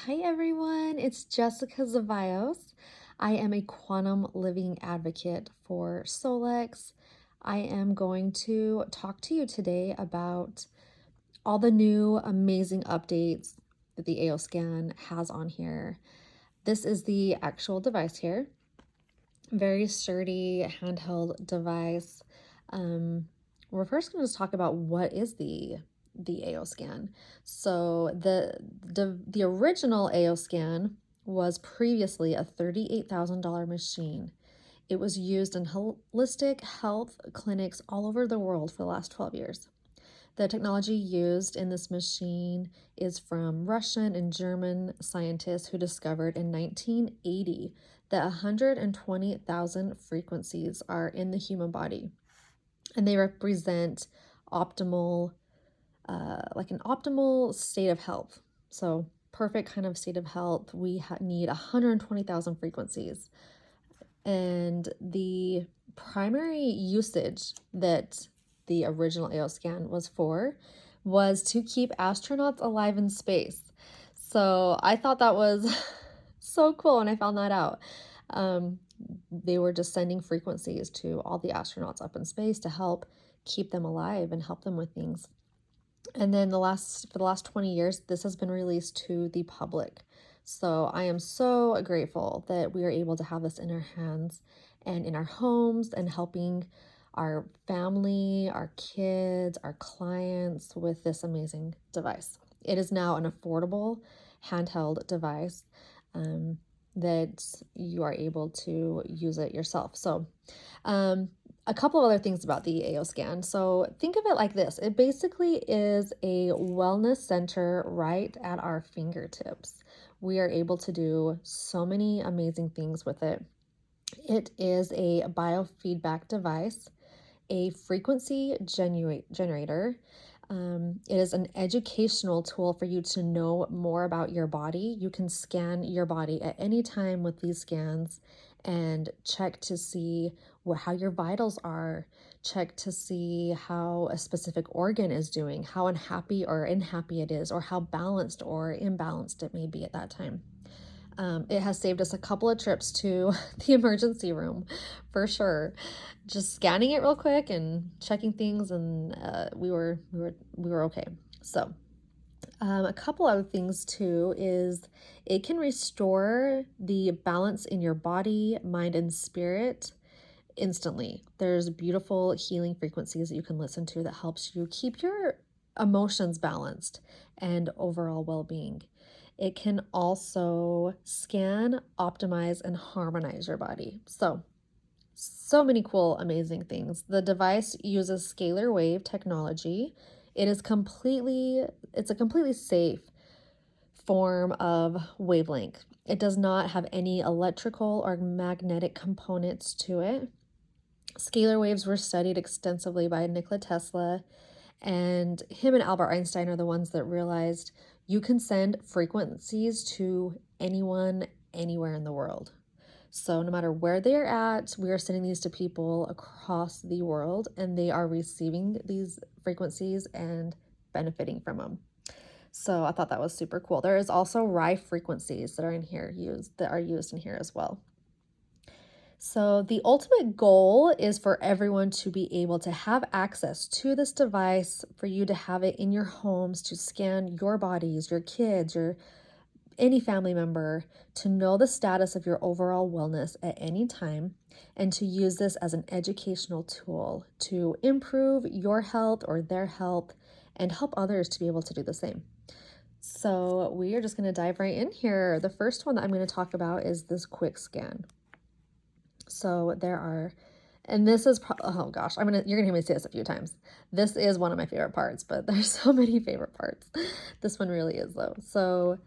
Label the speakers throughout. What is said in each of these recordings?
Speaker 1: Hi everyone, it's Jessica Zavios. I am a quantum living advocate for Solex. I am going to talk to you today about all the new amazing updates that the AOScan has on here. This is the actual device here. Very sturdy handheld device. We're first going to talk about what is the AOScan. So the original AOScan was previously a $38,000 machine. It was used in holistic health clinics all over the world for the last 12 years. The technology used in this machine is from Russian and German scientists who discovered in 1980 that 120,000 frequencies are in the human body, and they represent optimal, like an optimal state of health. So perfect kind of state of health, we need 120,000 frequencies. And the primary usage that the original AOScan was for was to keep astronauts alive in space. So I thought that was so cool when I found that out. They were just sending frequencies to all the astronauts up in space to help keep them alive and help them with things. And then for the last 20 years, this has been released to the public. So I am so grateful that we are able to have this in our hands and in our homes and helping our family, our kids, our clients with this amazing device. It is now an affordable handheld device that you are able to use it yourself. So a couple of other things about the AOScan. So think of it like this. It basically is a wellness center right at our fingertips. We are able to do so many amazing things with it. It is a biofeedback device, a frequency generator. It is an educational tool for you to know more about your body. You can scan your body at any time with these scans and check to see how your vitals are, check to see how a specific organ is doing, how unhappy or unhappy it is, or how balanced or imbalanced it may be at that time. It has saved us a couple of trips to the emergency room for sure. Just scanning it real quick and checking things, and we were okay. So a couple other things too is it can restore the balance in your body, mind, and spirit instantly. There's beautiful healing frequencies that you can listen to that helps you keep your emotions balanced and overall well-being. It can also scan, optimize, and harmonize your body. So many cool, amazing things. The device uses scalar wave technology. It's a completely safe form of wavelength. It does not have any electrical or magnetic components to it. Scalar waves were studied extensively by Nikola Tesla, and him and Albert Einstein are the ones that realized you can send frequencies to anyone, anywhere in the world. So no matter where they're at, we are sending these to people across the world, and they are receiving these frequencies and benefiting from them. So I thought that was super cool. There is also Rye frequencies that are used in here as well. So the ultimate goal is for everyone to be able to have access to this device, for you to have it in your homes to scan your bodies, your kids, any family member, to know the status of your overall wellness at any time, and to use this as an educational tool to improve your health or their health and help others to be able to do the same. So we are just going to dive right in here. The first one that I'm going to talk about is this quick scan. So and this is, oh gosh, you're gonna hear me say this a few times. This is one of my favorite parts, but there's so many favorite parts. This one really is though. So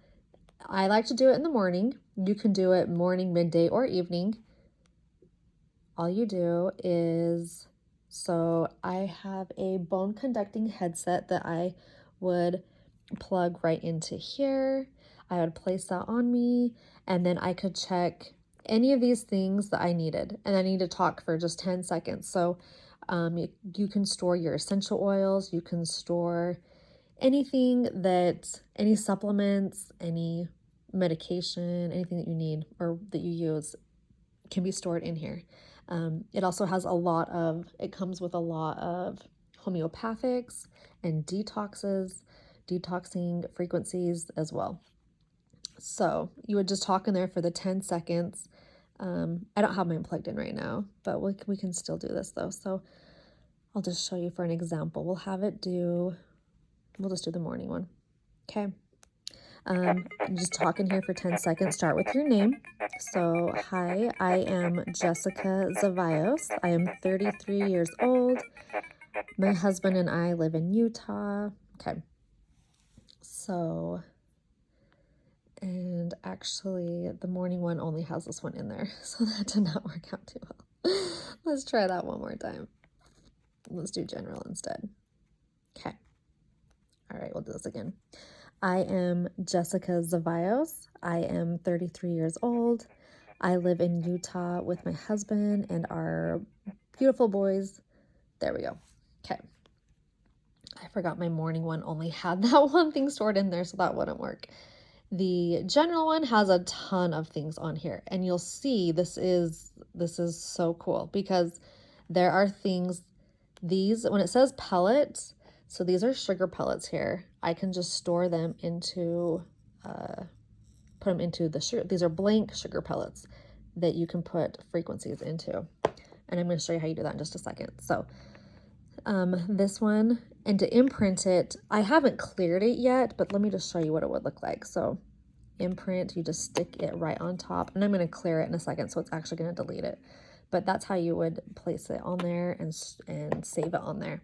Speaker 1: I like to do it in the morning. You can do it morning, midday, or evening. All you do is, so I have a bone conducting headset that I would plug right into here. I would place that on me, and then I could check any of these things that I needed, and I need to talk for just 10 seconds. So you can store your essential oils, you can store any supplements, any medication, anything that you need or that you use can be stored in here. It also has it comes with a lot of homeopathics and detoxing frequencies as well. So you would just talk in there for the 10 seconds. I don't have mine plugged in right now, but we can still do this though. So I'll just show you for an example. We'll just do the morning one. Okay. Just talk in here for 10 seconds. Start with your name. So, hi, I am Jessica Zavios. I am 33 years old. My husband and I live in Utah. Okay. So, and actually the morning one only has this one in there. So that did not work out too well. Let's try that one more time. Let's do general instead. Okay. All right, we'll do this again. I am Jessica Zavios. I am 33 years old. I live in Utah with my husband and our beautiful boys. There we go. Okay. I forgot my morning one only had that one thing stored in there, so that wouldn't work. The general one has a ton of things on here, and you'll see this is so cool because there are things, when it says pellets, so these are sugar pellets here. I can just store them into, put them into the sugar. These are blank sugar pellets that you can put frequencies into. And I'm going to show you how you do that in just a second. So this one, and to imprint it, I haven't cleared it yet, but let me just show you what it would look like. So imprint, you just stick it right on top, and I'm going to clear it in a second, so it's actually going to delete it. But that's how you would place it on there and save it on there.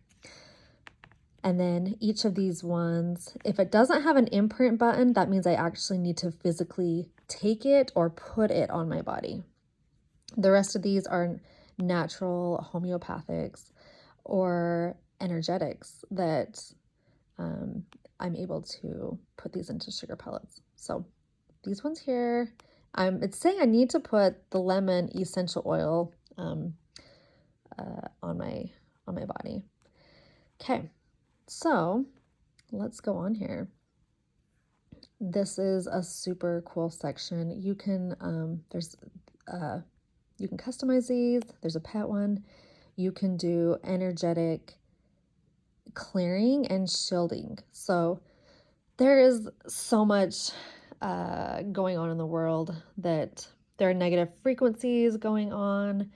Speaker 1: And then each of these ones, if it doesn't have an imprint button, that means I actually need to physically take it or put it on my body. The rest of these are natural homeopathics or energetics that I'm able to put these into sugar pellets. So these ones here, it's saying I need to put the lemon essential oil on my body. Okay, so let's go on here. This is a super cool section. You can you can customize these. There's a pet one. You can do energetic clearing and shielding. So there is so much going on in the world that there are negative frequencies going on,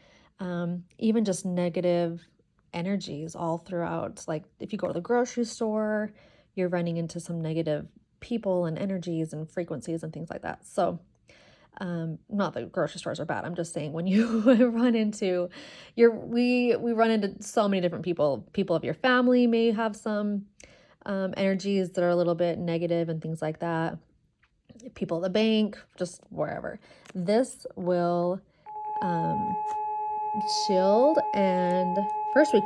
Speaker 1: even just negative energies all throughout. Like if you go to the grocery store, you're running into some negative people and energies and frequencies and things like that. So not that grocery stores are bad. I'm just saying when you run into we run into so many different people of your family may have some energies that are a little bit negative and things like that. People at the bank, just wherever. This will shield, and first we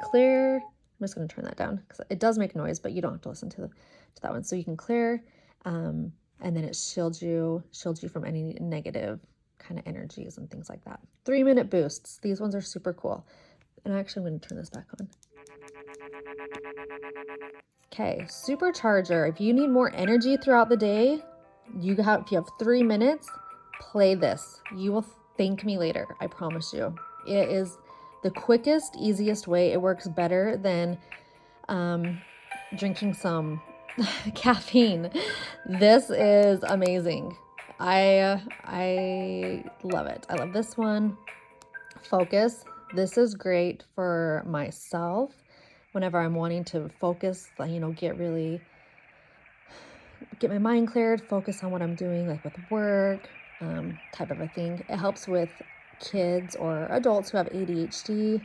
Speaker 1: clear. I'm just going to turn that down because it does make noise, but you don't have to listen to that one. So you can clear, and then it shields you from any negative kind of energies and things like that. 3-minute boosts. These ones are super cool. And actually, I'm going to turn this back on. Okay, supercharger. If you need more energy throughout the day, if you have 3 minutes, play this. You will thank me later. I promise you. It is the quickest, easiest way. It works better than drinking some caffeine. This is amazing. I love it. I love this one. Focus. This is great for myself whenever I'm wanting to focus, get my mind cleared, focus on what I'm doing, like with work, type of a thing. It helps with kids or adults who have ADHD.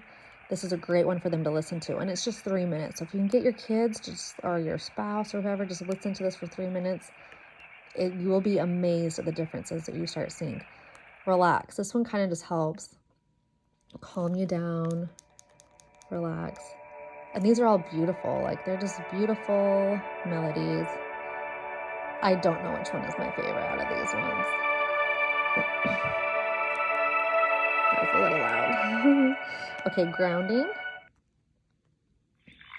Speaker 1: This is a great one for them to listen to, and it's just 3 minutes. So if you can get your kids or your spouse or whoever, just listen to this for 3 minutes. You will be amazed at the differences that you start seeing. Relax. This one kind of just helps calm you down, relax. And these are all beautiful. Like, they're just beautiful melodies. I don't know which one is my favorite out of these ones. That's a little loud. Okay, grounding.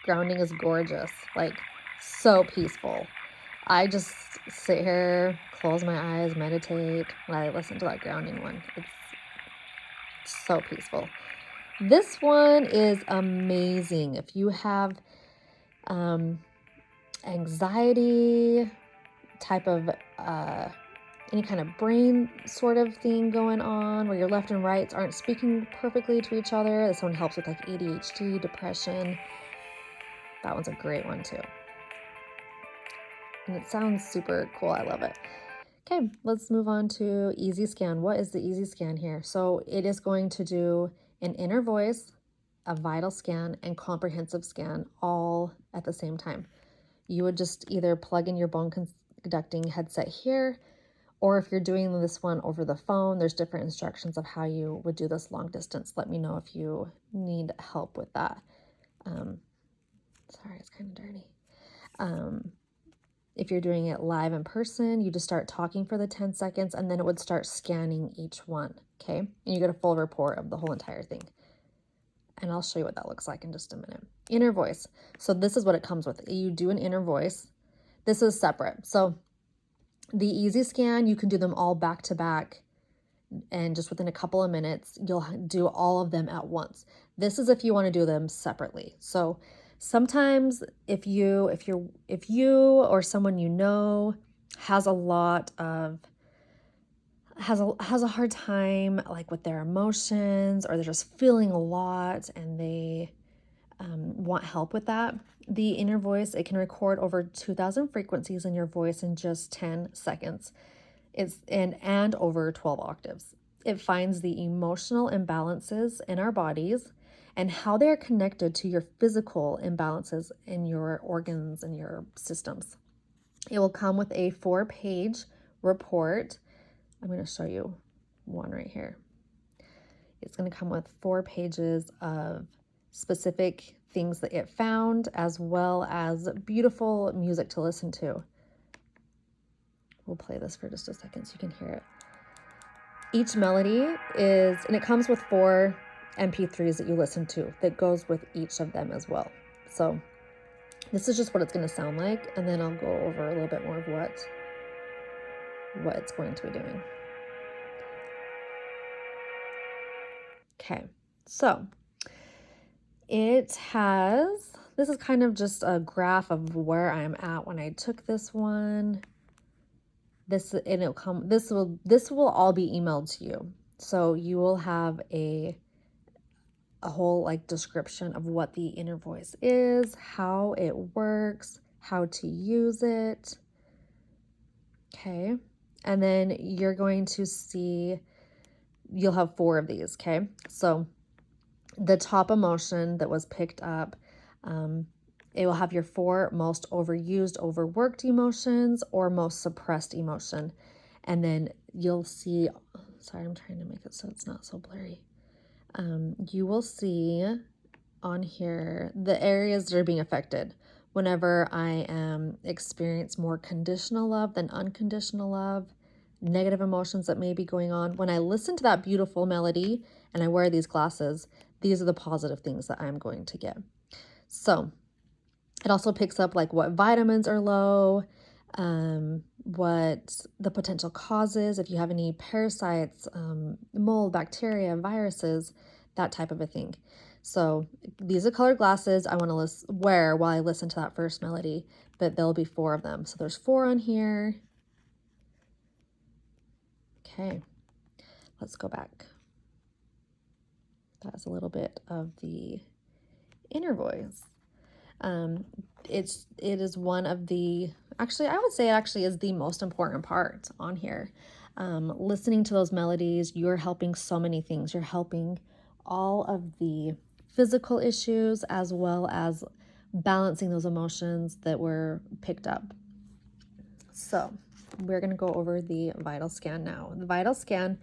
Speaker 1: Grounding is gorgeous. Like, so peaceful. I just sit here, close my eyes, meditate while I listen to that grounding one. It's so peaceful. This one is amazing. If you have anxiety, type of any kind of brain sort of thing going on where your left and rights aren't speaking perfectly to each other. This one helps with like ADHD, depression. That one's a great one too. And it sounds super cool. I love it. Okay, let's move on to Easy Scan. What is the Easy Scan here? So it is going to do an inner voice, a vital scan, and comprehensive scan all at the same time. You would just either plug in your bone conducting headset here, or if you're doing this one over the phone, there's different instructions of how you would do this long distance. Let me know if you need help with that. Sorry, it's kind of dirty. If you're doing it live in person, you just start talking for the 10 seconds and then it would start scanning each one, okay? And you get a full report of the whole entire thing. And I'll show you what that looks like in just a minute. Inner voice. So this is what it comes with. You do an inner voice. This is separate. So the Easy Scan, you can do them all back to back, and just within a couple of minutes, you'll do all of them at once. This is if you want to do them separately. So sometimes if you or someone you know has a hard time like with their emotions, or they're just feeling a lot and they want help with that, the inner voice, it can record over 2,000 frequencies in your voice in just 10 seconds. It's and over 12 octaves. It finds the emotional imbalances in our bodies and how they are connected to your physical imbalances in your organs and your systems. It will come with a 4-page report. I'm going to show you one right here. It's going to come with 4 pages of specific things that it found, as well as beautiful music to listen to. We'll play this for just a second so you can hear it. Each melody is, and it comes with 4 MP3s that you listen to that goes with each of them as well. So this is just what it's going to sound like, and then I'll go over a little bit more of what it's going to be doing. Okay, so it has, this is kind of just a graph of where I'm at when I took this one. This will all be emailed to you. So you will have a whole like description of what the inner voice is, how it works, how to use it. Okay. And then you're going to see, you'll have 4 of these. Okay. So the top emotion that was picked up, it will have your 4 most overused, overworked emotions or most suppressed emotion. And then you'll see, sorry, I'm trying to make it so it's not so blurry. You will see on here the areas that are being affected whenever I experience more conditional love than unconditional love, negative emotions that may be going on. When I listen to that beautiful melody and I wear these glasses, these are the positive things that I'm going to get. So it also picks up like what vitamins are low, what the potential causes, if you have any parasites, mold, bacteria, viruses, that type of a thing. So these are colored glasses I want to wear while I listen to that first melody, but there'll be 4 of them. So there's 4 on here. Okay, let's go back. That's a little bit of the inner voice. It is one of the, actually, I would say it actually is the most important part on here. Listening to those melodies, you're helping so many things. You're helping all of the physical issues as well as balancing those emotions that were picked up. So we're going to go over the vital scan now. The vital scan,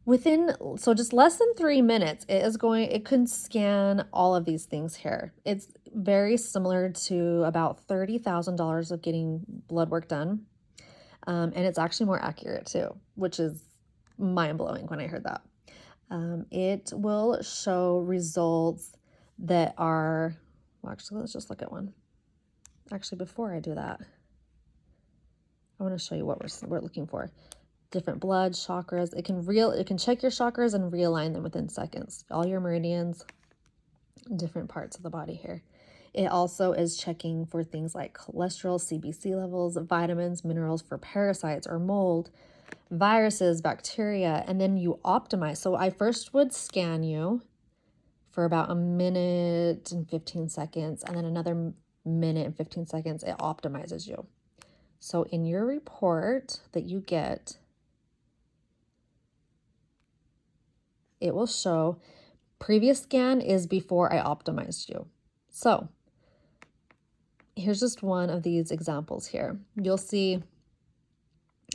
Speaker 1: so just less than 3 minutes, it can scan all of these things here. It's very similar to about $30,000 of getting blood work done. And it's actually more accurate too, which is mind-blowing when I heard that. It will show results that are, well, actually, let's just look at one. Actually, before I do that, I want to show you what we're looking for. Different blood chakras. It can check your chakras and realign them within seconds. All your meridians, different parts of the body here. It also is checking for things like cholesterol, CBC levels, vitamins, minerals, for parasites or mold, viruses, bacteria, and then you optimize. So I first would scan you for about a minute and 15 seconds, and then another minute and 15 seconds, it optimizes you. So in your report that you get, it will show previous scan is before I optimized you. So here's just one of these examples here. You'll see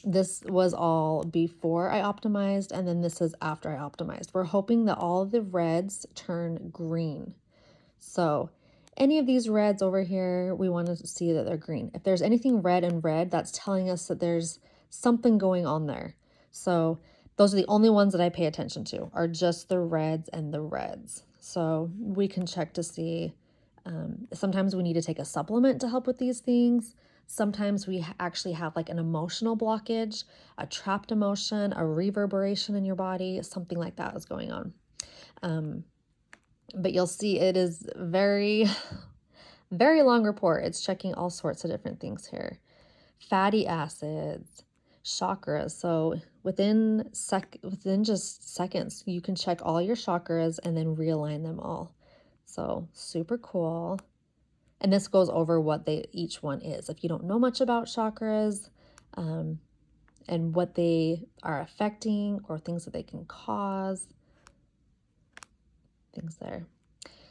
Speaker 1: this was all before I optimized, and then this is after I optimized. We're hoping that all of the reds turn green. So any of these reds over here, we want to see that they're green. If there's anything red and red, that's telling us that there's something going on there. So those are the only ones that I pay attention to, are just the reds and the reds. So we can check to see, sometimes we need to take a supplement to help with these things. Sometimes we actually have like an emotional blockage, a trapped emotion, a reverberation in your body, something like that is going on. But you'll see it is very, very long report. It's checking all sorts of different things here. Fatty acids, chakras. So within just seconds, you can check all your chakras and then realign them all. So super cool. And this goes over what each one is. If you don't know much about chakras, and what they are affecting or things that they can cause, things there.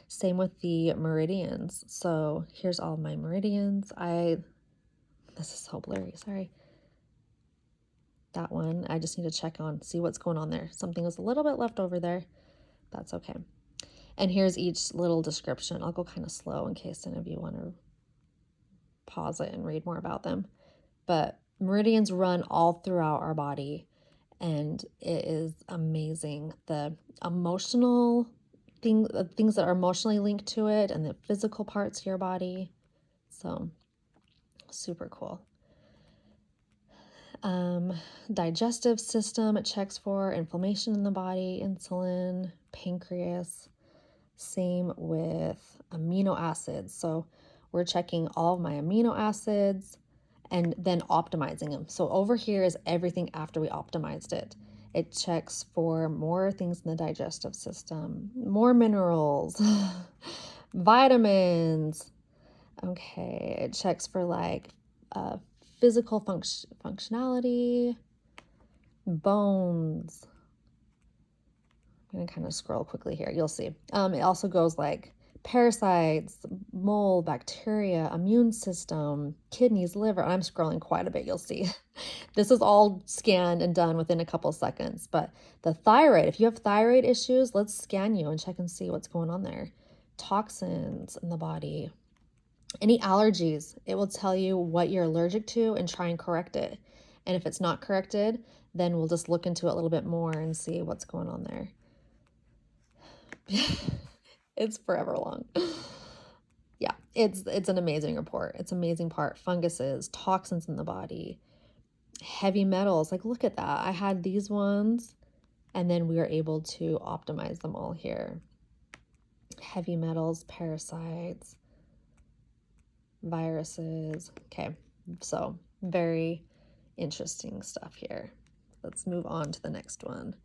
Speaker 1: Same with the meridians. So here's all my meridians. This is so blurry, sorry. That one, I just need to check on, see what's going on there. Something was a little bit left over there. That's okay. And here's each little description. I'll go kind of slow in case any of you want to pause it and read more about them. But meridians run all throughout our body, and it is amazing. The emotional things that are emotionally linked to it, and the physical parts of your body. So super cool. Digestive system, it checks for inflammation in the body, insulin, pancreas. Same with amino acids. So we're checking all of my amino acids and then optimizing them. So over here is everything after we optimized it. It checks for more things in the digestive system, more minerals, vitamins. Okay, it checks for like physical functionality, bones. I'm going to kind of scroll quickly here. You'll see. It also goes like parasites, mold, bacteria, immune system, kidneys, liver. I'm scrolling quite a bit, you'll see. This is all scanned and done within a couple seconds. But the thyroid, if you have thyroid issues, let's scan you and check and see what's going on there. Toxins in the body. Any allergies, it will tell you what you're allergic to and try and correct it. And if it's not corrected, then we'll just look into it a little bit more and see what's going on there. It's forever long. Yeah, it's an amazing report. It's an amazing part. Funguses, toxins in the body, heavy metals. Like, look at that. I had these ones, and then we were able to optimize them all here. Heavy metals, parasites, viruses. Okay, so very interesting stuff here. Let's move on to the next one.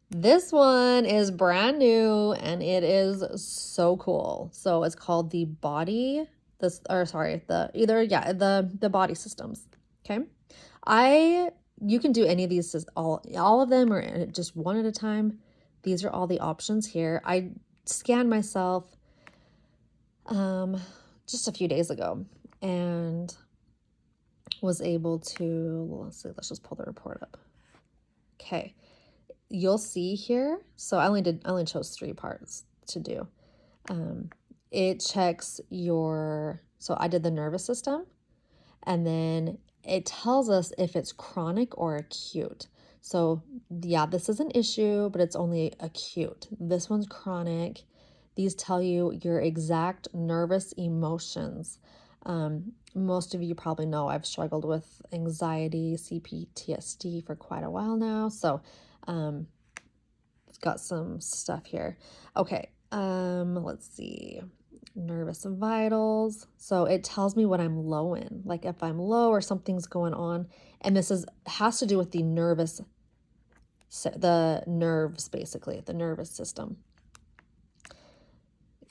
Speaker 1: This one is brand new and it is so cool. So it's called the body systems. Okay. You can do any of these, all of them, or just one at a time. These are all the options here. I scanned myself just a few days ago and was able to, let's just pull the report up. Okay. You'll see here, so I only chose 3 parts to do. It checks so I did the nervous system, and then it tells us if it's chronic or acute. So yeah, this is an issue, but it's only acute. This one's chronic. These tell you your exact nervous emotions. Most of you probably know I've struggled with anxiety, CPTSD for quite a while now. So, it's got some stuff here. Okay. Let's see. Nervous vitals. So it tells me what I'm low in, like if I'm low or something's going on. And this has to do with the nerves, basically, the nervous system.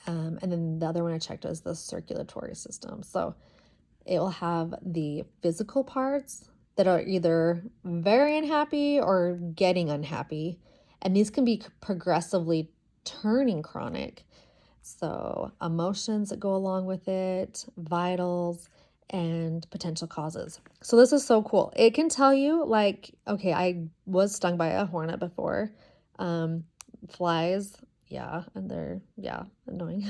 Speaker 1: And then the other one I checked was the circulatory system. So it will have the physical parts that are either very unhappy or getting unhappy. And these can be progressively turning chronic. So emotions that go along with it, vitals, and potential causes. So this is so cool. It can tell you, like, okay, I was stung by a hornet before. Flies, yeah, and they're, yeah, annoying.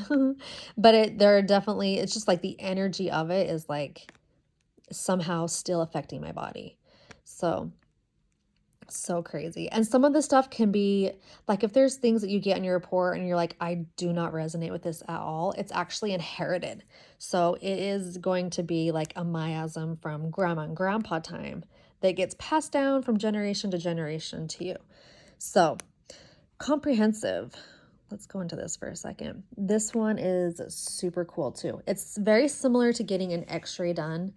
Speaker 1: But they're definitely, it's just like the energy of it is like somehow still affecting my body. So crazy. And some of the stuff can be like, if there's things that you get in your report and you're like, I do not resonate with this at all, it's actually inherited. So it is going to be like a miasm from grandma and grandpa time that gets passed down from generation to generation to you. So comprehensive. Let's go into this for a second. This one is super cool too. It's very similar to getting an x-ray done.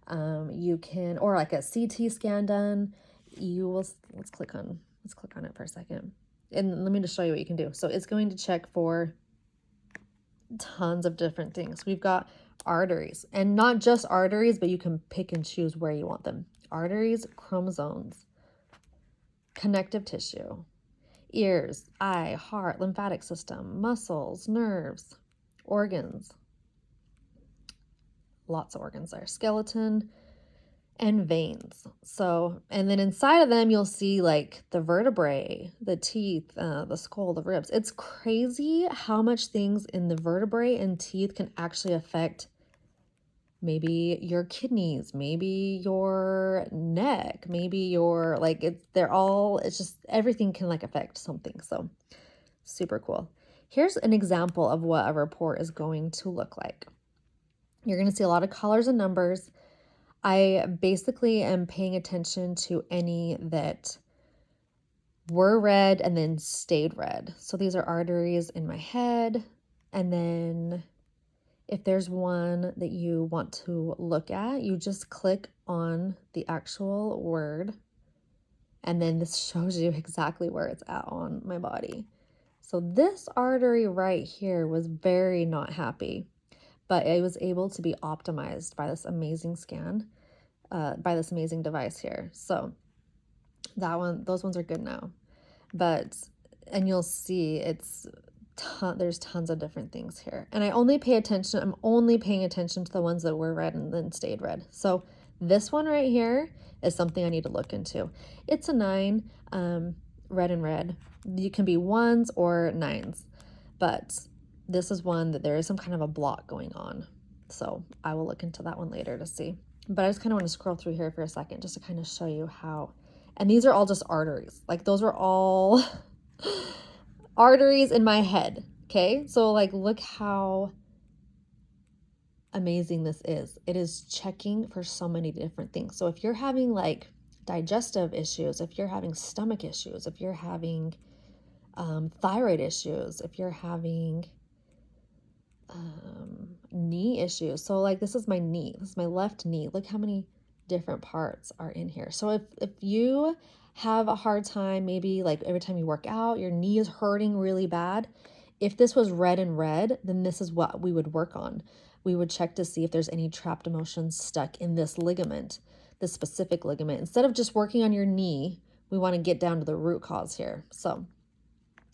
Speaker 1: You can, or like a CT scan done. Let's click on it for a second. And let me just show you what you can do. So it's going to check for tons of different things. We've got arteries, and not just arteries, but you can pick and choose where you want them. Arteries, chromosomes, connective tissue, ears, eye, heart, lymphatic system, muscles, nerves, organs. Lots of organs there. Skeleton, and veins. So, and then inside of them, you'll see like the vertebrae, the teeth, the skull, the ribs. It's crazy how much things in the vertebrae and teeth can actually affect maybe your kidneys, maybe your neck, maybe your, like, it's just, everything can like affect something. So super cool. Here's an example of what a report is going to look like. You're going to see a lot of colors and numbers. I basically am paying attention to any that were red and then stayed red. So these are arteries in my head. And then if there's one that you want to look at, you just click on the actual word. And then this shows you exactly where it's at on my body. So this artery right here was very not happy, but it was able to be optimized by this amazing scan. By this amazing device here. So those ones are good now. And you'll see there's tons of different things here. And I'm only paying attention to the ones that were red and then stayed red. So this one right here is something I need to look into. It's a 9, red and red. You can be 1s or 9s, but this is one that there is some kind of a block going on. So I will look into that one later to see. But I just kind of want to scroll through here for a second just to kind of show you how, and these are all just arteries. Like those are all arteries in my head. Okay. So like, look how amazing this is. It is checking for so many different things. So if you're having like digestive issues, if you're having stomach issues, if you're having thyroid issues, if you're having knee issues. So like this is my knee. This is my left knee. Look how many different parts are in here. So if you have a hard time, maybe like every time you work out, your knee is hurting really bad. If this was red and red, then this is what we would work on. We would check to see if there's any trapped emotions stuck in this ligament, this specific ligament. Instead of just working on your knee, we want to get down to the root cause here. So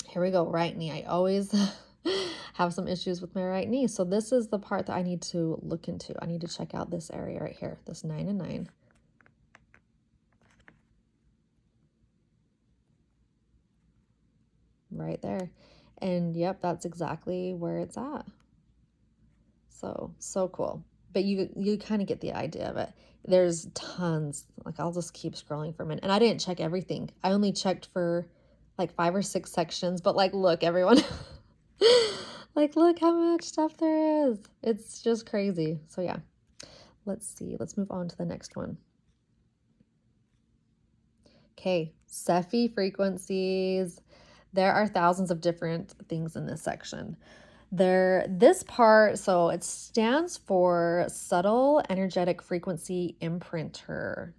Speaker 1: here we go, right knee. I always have some issues with my right knee. So this is the part that I need to look into. I need to check out this area right here, this 9 and 9. Right there. And yep, that's exactly where it's at. So cool. But you kind of get the idea of it. There's tons. Like I'll just keep scrolling for a minute. And I didn't check everything. I only checked for like 5 or 6 sections, but like, look, everyone, like, look how much stuff there is. It's just crazy. So yeah, Let's see, let's move on to the next one. Okay, SEFI Frequencies. There are thousands of different things in this section. This part, so it stands for Subtle Energetic Frequency Imprinter.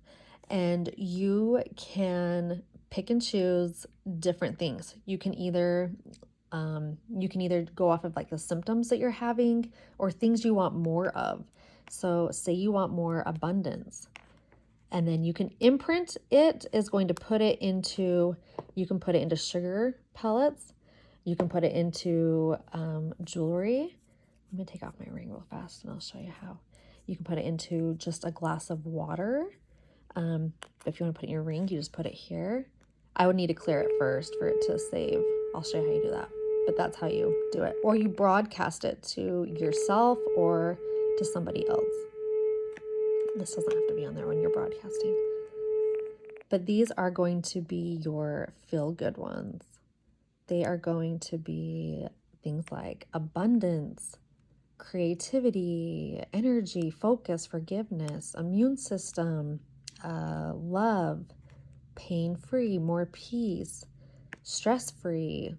Speaker 1: And you can pick and choose different things. You can either go off of like the symptoms that you're having or things you want more of. So say you want more abundance, and then you can imprint it is going to put it into, you can put it into sugar pellets. You can put it into jewelry. Let me take off my ring real fast and I'll show you how. You can put it into just a glass of water. If you want to put it in your ring, you just put it here. I would need to clear it first for it to save. I'll show you how you do that. But that's how you do it. Or you broadcast it to yourself or to somebody else. This doesn't have to be on there when you're broadcasting. But these are going to be your feel-good ones. They are going to be things like abundance, creativity, energy, focus, forgiveness, immune system, love, pain-free, more peace, stress-free,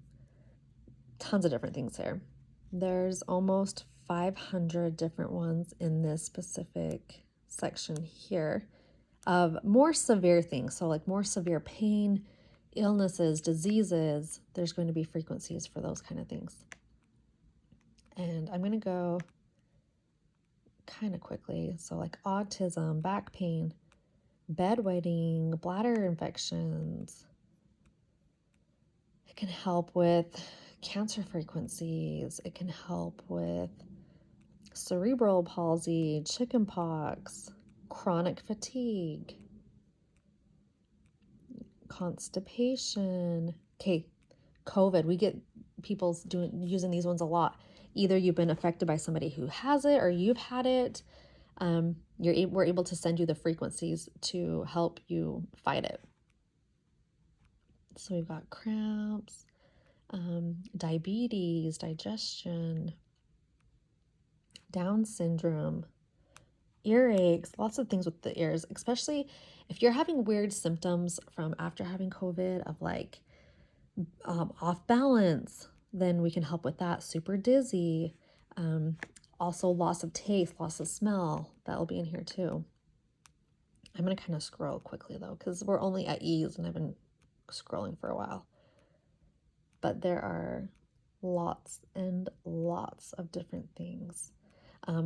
Speaker 1: tons of different things there. There's almost 500 different ones in this specific section here of more severe things. So like more severe pain, illnesses, diseases, there's going to be frequencies for those kind of things. And I'm going to go kind of quickly. So like autism, back pain, bedwetting, bladder infections. It can help with cancer frequencies. It can help with cerebral palsy, chickenpox, chronic fatigue, constipation. Okay, COVID. We get people using these ones a lot. Either you've been affected by somebody who has it or you've had it. We're able to send you the frequencies to help you fight it. So we've got cramps, diabetes, digestion, Down syndrome, earaches, lots of things with the ears, especially if you're having weird symptoms from after having COVID of like off balance, then we can help with that. Super dizzy, also loss of taste, loss of smell, that'll be in here too. I'm going to kind of scroll quickly though, because we're only at ease and I've been scrolling for a while. But there are lots and lots of different things.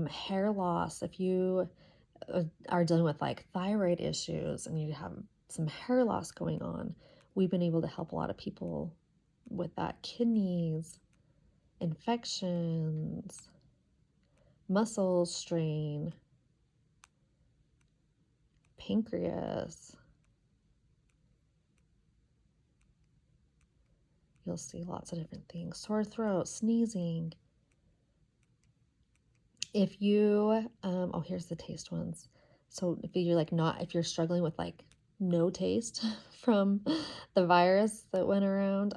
Speaker 1: Hair loss, if you are dealing with like thyroid issues and you have some hair loss going on, we've been able to help a lot of people with that. Kidneys, infections, muscle strain, pancreas. You'll see lots of different things. Sore throat, sneezing. If you, oh, here's the taste ones. So if you're like if you're struggling with like no taste from the virus that went around,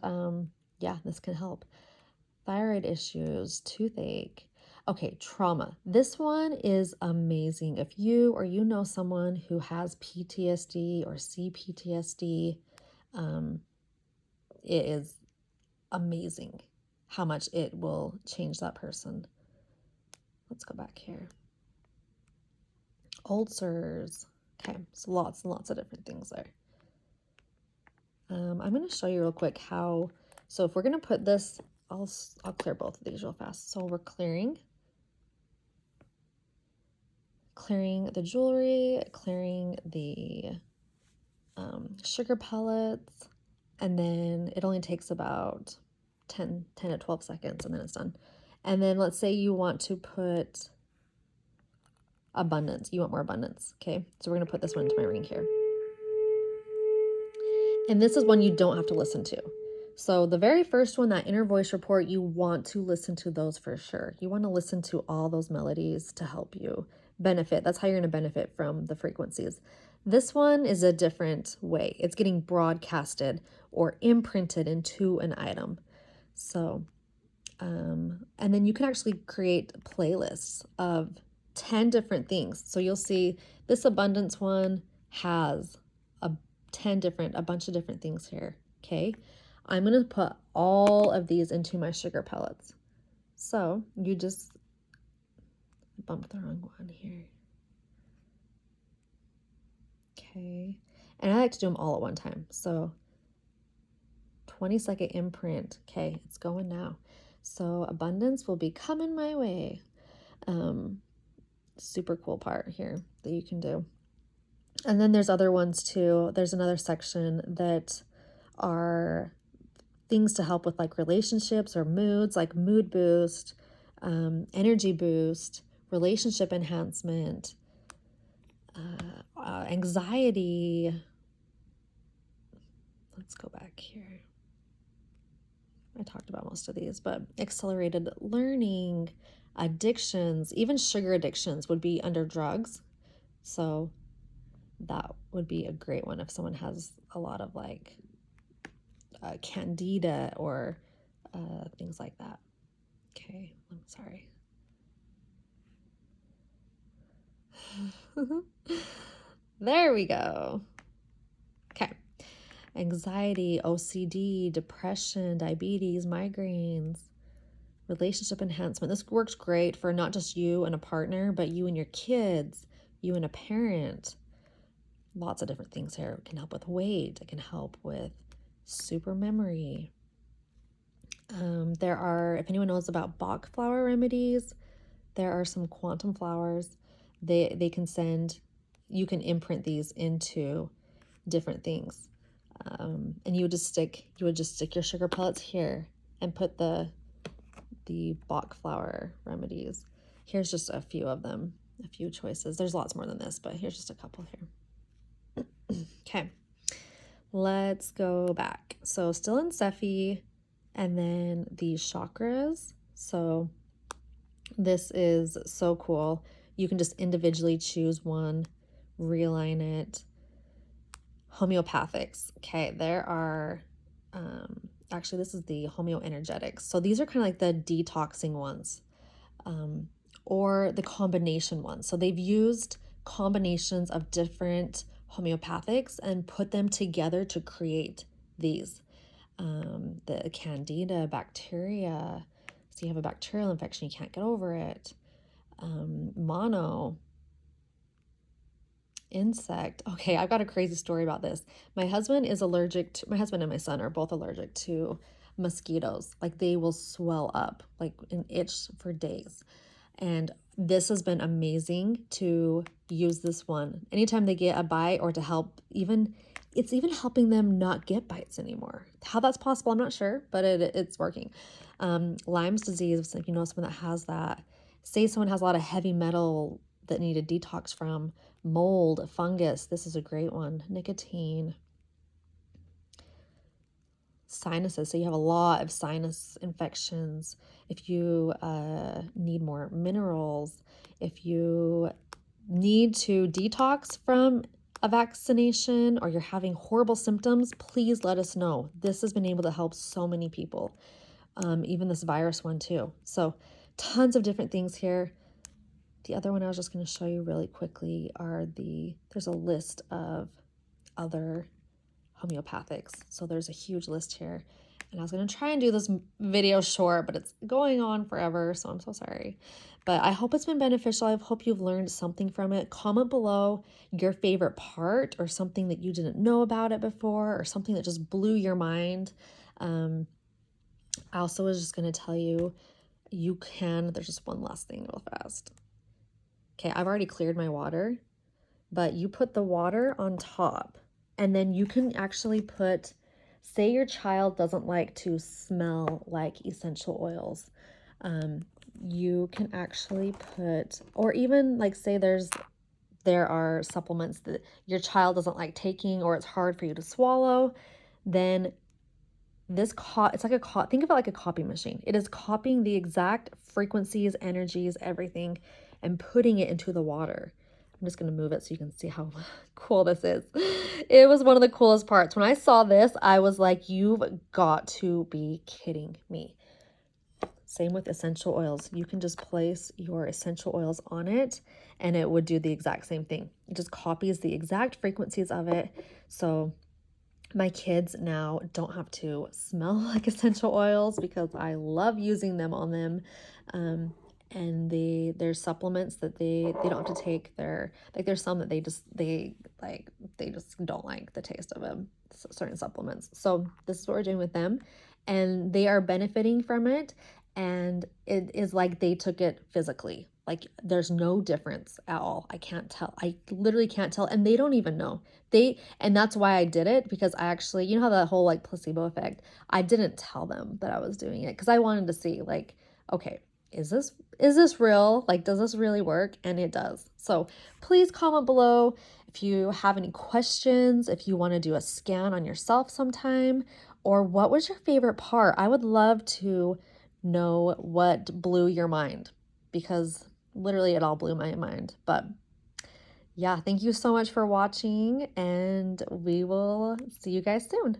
Speaker 1: yeah, this can help. Thyroid issues, toothache. Okay, trauma. This one is amazing. If you or you know someone who has PTSD or CPTSD, it is amazing how much it will change that person. Let's go back here. Ulcers. Okay, so lots and lots of different things there. I'm going to show you real quick how, so if we're going to put this, I'll clear both of these real fast. So we're clearing the jewelry, clearing the sugar pellets, and then it only takes about 10 to 12 seconds and then it's done. And then let's say you want to put abundance. You want more abundance. Okay, so we're going to put this one into my ring here. And this is one you don't have to listen to. So the very first one, that inner voice report, you want to listen to those for sure. You want to listen to all those melodies to help you benefit. That's how you're going to benefit from the frequencies. This one is a different way. It's getting broadcasted or imprinted into an item. So, and then you can actually create playlists of 10 different things. So you'll see this abundance one has a bunch of different things here. Okay. I'm going to put all of these into my sugar pellets. So you just bumped the wrong one here. Okay. And I like to do them all at one time. So 20-second imprint. Okay, it's going now. So abundance will be coming my way. Super cool part here that you can do. And then there's other ones too. There's another section that are things to help with like relationships or moods, like mood boost, energy boost, relationship enhancement, anxiety. Let's go back here. I talked about most of these, but accelerated learning, addictions, even sugar addictions would be under drugs. So that would be a great one if someone has a lot of like candida or things like that. Okay, I'm sorry. There we go. Okay. Anxiety, OCD, depression, diabetes, migraines, relationship enhancement. This works great for not just you and a partner, but you and your kids, you and a parent. Lots of different things here. It can help with weight. It can help with super memory. There are, if anyone knows about Bach flower remedies, there are some quantum flowers. They can send, you can imprint these into different things. And you would just stick your sugar pellets here and put the Bach flower remedies. Here's just a few of them, a few choices. There's lots more than this, but here's just a couple here. Okay, let's go back. So still in SEFI, and then the chakras. So this is so cool. You can just individually choose one, realign it. Homeopathics. Okay, there are, actually this is the Homeoenergetics. So these are kind of like the detoxing ones, or the combination ones. So they've used combinations of different homeopathics and put them together to create these. The candida, bacteria. So you have a bacterial infection, you can't get over it. Mono, insect. Okay, I've got a crazy story about this. My husband and my son are both allergic to mosquitoes. Like they will swell up, like an itch for days. And this has been amazing to use this one. Anytime they get a bite or to help, it's even helping them not get bites anymore. How that's possible, I'm not sure, but it's working. Lyme's disease, if you know someone that has that, say someone has a lot of heavy metal that need a detox from, mold, fungus, this is a great one. Nicotine, sinuses, so you have a lot of sinus infections. If you need more minerals, if you need to detox from a vaccination or you're having horrible symptoms, please let us know. This has been able to help so many people, even this virus one too. So tons of different things here. The other one I was just going to show you really quickly are there's a list of other homeopathics. So there's a huge list here. And I was going to try and do this video short, but it's going on forever, so I'm so sorry. But I hope it's been beneficial. I hope you've learned something from it. Comment below your favorite part or something that you didn't know about it before or something that just blew your mind. I also was just going to tell you, there's just one last thing real fast. Okay, I've already cleared my water, but you put the water on top, and then you can actually put, say your child doesn't like to smell like essential oils. You can actually put, or even like say there are supplements that your child doesn't like taking or it's hard for you to swallow, then it's like think of it like a copy machine. It is copying the exact frequencies, energies, everything, and putting it into the water. I'm just going to move it so you can see how cool this is. It was one of the coolest parts. When I saw this, I was like, you've got to be kidding me. Same with essential oils. You can just place your essential oils on it and it would do the exact same thing. It just copies the exact frequencies of it. So my kids now don't have to smell like essential oils because I love using them on them. And there's supplements that they don't have to take. There's some that they just don't like the taste of them, certain supplements. So this is what we're doing with them, and they are benefiting from it. And it is like they took it physically. Like there's no difference at all. I can't tell. I literally can't tell. And they don't even know. And that's why I did it, because I actually, you know how that whole like placebo effect, I didn't tell them that I was doing it because I wanted to see like, okay, is this real? Like, does this really work? And it does. So please comment below if you have any questions, if you want to do a scan on yourself sometime, or what was your favorite part? I would love to know what blew your mind, because literally it all blew my mind. But yeah, thank you so much for watching, and we will see you guys soon.